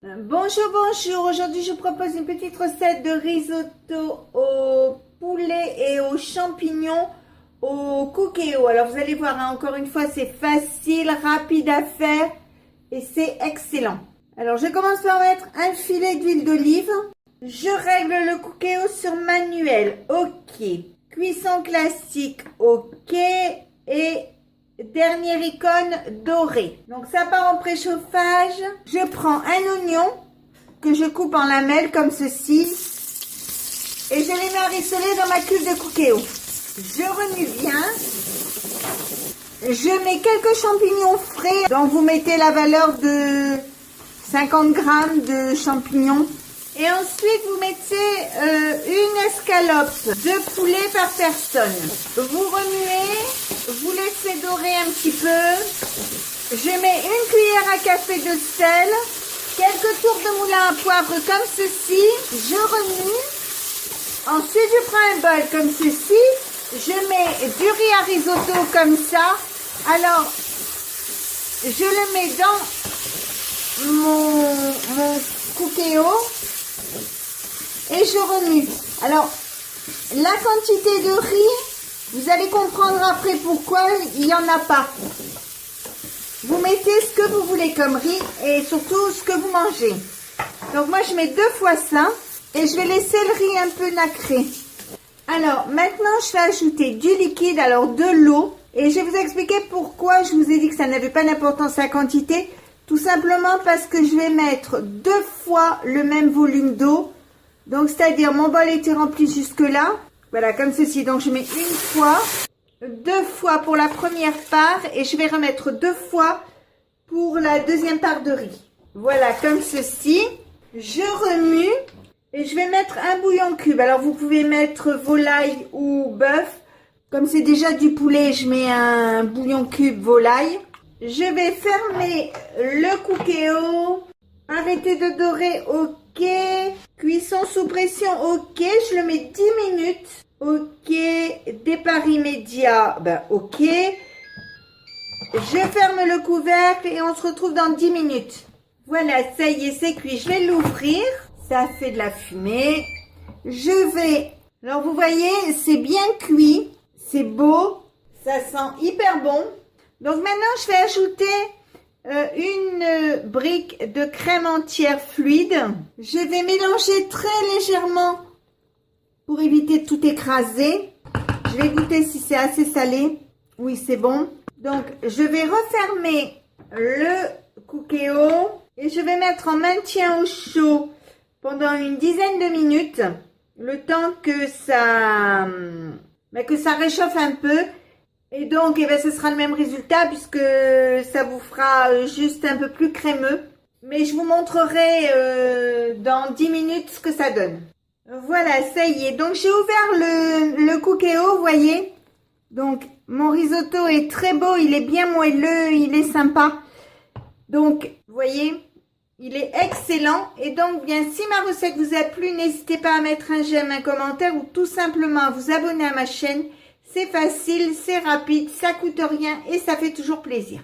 Bonjour, bonjour. Aujourd'hui, je vous propose une petite recette de risotto au poulet et aux champignons au cookéo. Alors, vous allez voir, hein, encore une fois, c'est facile, rapide à faire et c'est excellent. Alors, je commence par mettre un filet d'huile d'olive. Je règle le cookéo sur manuel. OK. Cuisson classique. OK. Et dernière icône dorée. Donc ça part en préchauffage. Je prends un oignon que je coupe en lamelles comme ceci et je les mets à rissoler dans ma cuve de cookéo. Je remue bien. Je mets quelques champignons frais. Donc vous mettez la valeur de 50 grammes de champignons. Et ensuite, vous mettez une escalope de poulet par personne. Vous remuez, vous laissez dorer un petit peu. Je mets une cuillère à café de sel, quelques tours de moulin à poivre comme ceci. Je remue. Ensuite, je prends un bol comme ceci. Je mets du riz à risotto comme ça. Alors, je le mets dans mon cookéo. Et je remue. Alors, la quantité de riz, vous allez comprendre après pourquoi il n'y en a pas. Vous mettez ce que vous voulez comme riz et surtout ce que vous mangez. Donc moi, je mets 2 fois ça et je vais laisser le riz un peu nacré. Alors, maintenant, je vais ajouter du liquide, alors de l'eau. Et je vais vous expliquer pourquoi je vous ai dit que ça n'avait pas d'importance la quantité. Tout simplement parce que je vais mettre 2 fois le même volume d'eau. Donc, c'est-à-dire, mon bol était rempli jusque-là. Voilà, comme ceci. Donc, je mets une fois, 2 fois pour la première part. Et je vais remettre 2 fois pour la deuxième part de riz. Voilà, comme ceci. Je remue. Et je vais mettre un bouillon cube. Alors, vous pouvez mettre volaille ou bœuf. Comme c'est déjà du poulet, je mets un bouillon cube volaille. Je vais fermer le cookéo. Arrêter de dorer, OK. Cuisson sous pression, OK. Je le mets 10 minutes. OK. Départ immédiat, OK. Je ferme le couvercle et on se retrouve dans 10 minutes. Voilà, ça y est, c'est cuit. Je vais l'ouvrir. Ça fait de la fumée. Alors vous voyez, c'est bien cuit. C'est beau. Ça sent hyper bon. Donc maintenant, je vais ajouter une brique de crème entière fluide. Je vais mélanger très légèrement pour éviter de tout écraser. Je vais goûter si c'est assez salé. Oui, c'est bon. Donc, je vais refermer le cookéo et je vais mettre en maintien au chaud pendant une dizaine de minutes. Le temps que ça réchauffe un peu. Et donc, ce sera le même résultat puisque ça vous fera juste un peu plus crémeux. Mais je vous montrerai dans 10 minutes ce que ça donne. Voilà, ça y est. Donc, j'ai ouvert le cookéo, vous voyez. Donc, mon risotto est très beau. Il est bien moelleux, il est sympa. Donc, vous voyez, il est excellent. Et donc, bien, si ma recette vous a plu, n'hésitez pas à mettre un j'aime, un commentaire ou tout simplement à vous abonner à ma chaîne. C'est facile, c'est rapide, ça coûte rien et ça fait toujours plaisir.